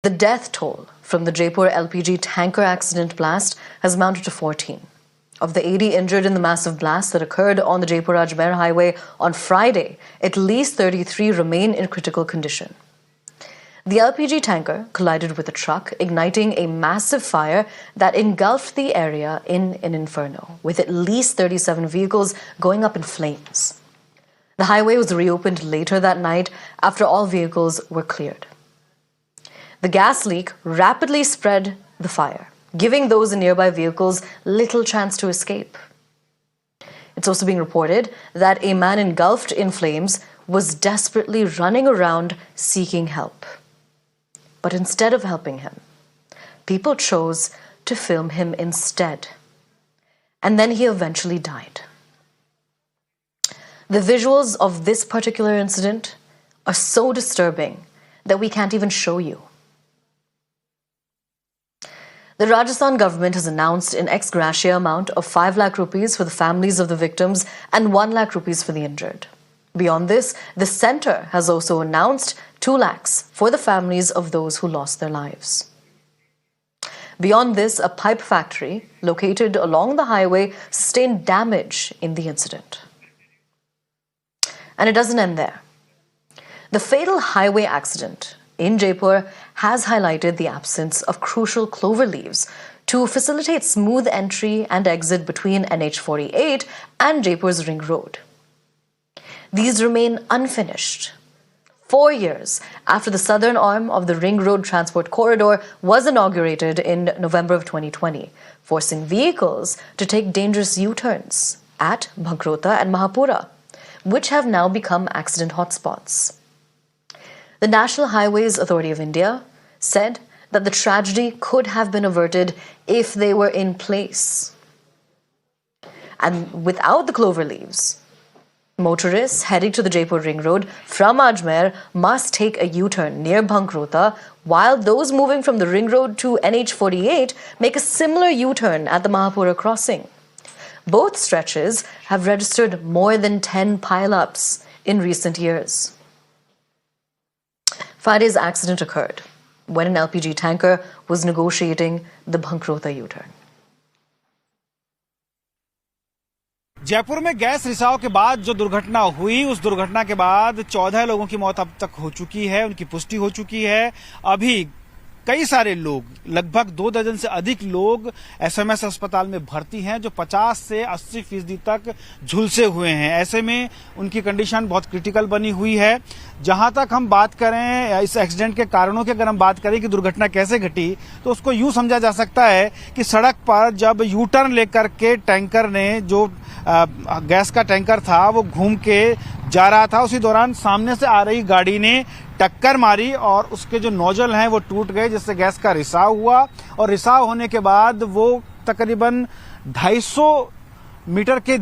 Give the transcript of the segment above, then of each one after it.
The death toll from the Jaipur LPG tanker accident blast has mounted to 14. Of the 80 injured in the massive blast that occurred on the Jaipur-Ajmer highway on Friday, at least 33 remain in critical condition. The LPG tanker collided with a truck, igniting a massive fire that engulfed the area in an inferno, with at least 37 vehicles going up in flames. The highway was reopened later that night after all vehicles were cleared. The gas leak rapidly spread the fire, giving those in nearby vehicles little chance to escape. It's also being reported that a man engulfed in flames was desperately running around seeking help. But instead of helping him, people chose to film him instead. And then he eventually died. The visuals of this particular incident are so disturbing that we can't even show you. The Rajasthan government has announced an ex gratia amount of 5 lakh rupees for the families of the victims and 1 lakh rupees for the injured. Beyond this, the centre has also announced 2 lakhs for the families of those who lost their lives. Beyond this, a pipe factory located along the highway sustained damage in the incident. And it doesn't end there. The fatal highway accident in Jaipur has highlighted the absence of crucial clover leaves to facilitate smooth entry and exit between NH48 and Jaipur's Ring Road. These remain unfinished 4 years after the southern arm of the Ring Road Transport Corridor was inaugurated in November of 2020, forcing vehicles to take dangerous U-turns at Bhankrota and Mahapura, which have now become accident hotspots. The National Highways Authority of India said that the tragedy could have been averted if they were in place. And without the clover leaves, motorists heading to the Jaipur Ring Road from Ajmer must take a U-turn near Bhankrota, while those moving from the Ring Road to NH48 make a similar U-turn at the Mahapura crossing. Both stretches have registered more than 10 pile-ups in recent years. Friday's accident occurred when an LPG tanker was negotiating the Bhankrota U-turn. Jaipur में gas रिसाव के बाद जो दुर्घटना हुई, उस दुर्घटना के बाद 14 लोगों की मौत अब तक हो चुकी है, उनकी पुष्टि हो चुकी है। अभी कई सारे लोग, लगभग 2 दर्जन से अधिक लोग एसएमएस अस्पताल में भर्ती हैं, जो 50 से 80% तक झुलसे हुए हैं। ऐसे में उनकी कंडीशन बहुत क्रिटिकल बनी हुई है। जहां तक हम बात करें इस एक्सीडेंट के कारणों की, अगर हम बात करें कि दुर्घटना कैसे घटी, तो उसको यूं समझा जा सकता है कि सड़क पर जब यू टर्न लेकर के टैंकर ने, जो गैस का टैंकर था, वो घूम के जा रहा था, उसी दौरान सामने से आ रही गाड़ी ने टक्कर मारी और उसके जो नोजल हैं वो टूट गए, जिससे गैस का रिसाव हुआ। और रिसाव होने के बाद वो तकरीबन 250 मीटर के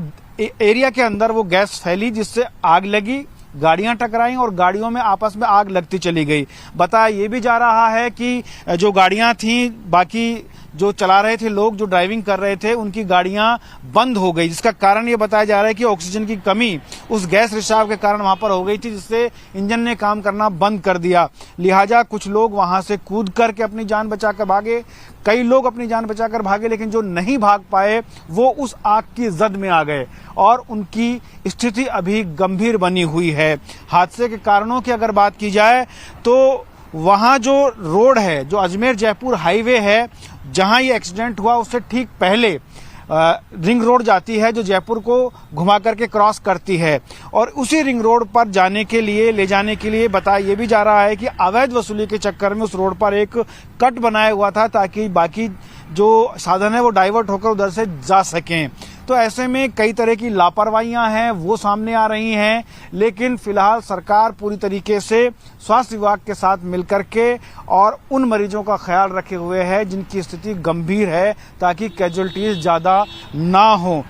एरिया के अंदर वो गैस फैली, जिससे आग लगी, गाड़ियां टकराई और गाड़ियों में आपस में आग लगती चली गई। बताया ये भी जा रहा है कि जो गाड़ियां थी, बाकी जो चला रहे थे लोग, जो ड्राइविंग कर रहे थे, उनकी गाड़ियां बंद हो गई, जिसका कारण ये बताया जा रहा है कि ऑक्सीजन की कमी उस गैस रिसाव के कारण वहां पर हो गई थी, जिससे इंजन ने काम करना बंद कर दिया। लिहाजा कुछ लोग वहां से कूद करके अपनी जान बचाकर भागे, कई लोग अपनी जान बचाकर भागे, लेकिन जो नहीं भाग पाए वो उस आग की जद में आ गए और उनकी स्थिति अभी गंभीर बनी हुई है। हादसे के कारणों की अगर बात की जाए तो वहां जो रोड है, जो अजमेर जयपुर हाईवे है, जहां ये एक्सीडेंट हुआ, उससे ठीक पहले रिंग रोड जाती है, जो जयपुर को घुमा करके क्रॉस करती है। और उसी रिंग रोड पर जाने के लिए, ले जाने के लिए बताया ये भी जा रहा है कि अवैध वसूली के चक्कर में उस रोड पर एक कट बनाया हुआ था, ताकि बाकी जो साधन है वो डाइवर्ट होकर उधर से जा सकें। तो ऐसे में कई तरह की लापरवाहियां हैं वो सामने आ रही हैं, लेकिन फिलहाल सरकार पूरी तरीके से स्वास्थ्य विभाग के साथ मिलकर के और उन मरीजों का ख्याल रखे हुए है जिनकी स्थिति गंभीर है, ताकि कैजुअल्टीज ज्यादा ना हो।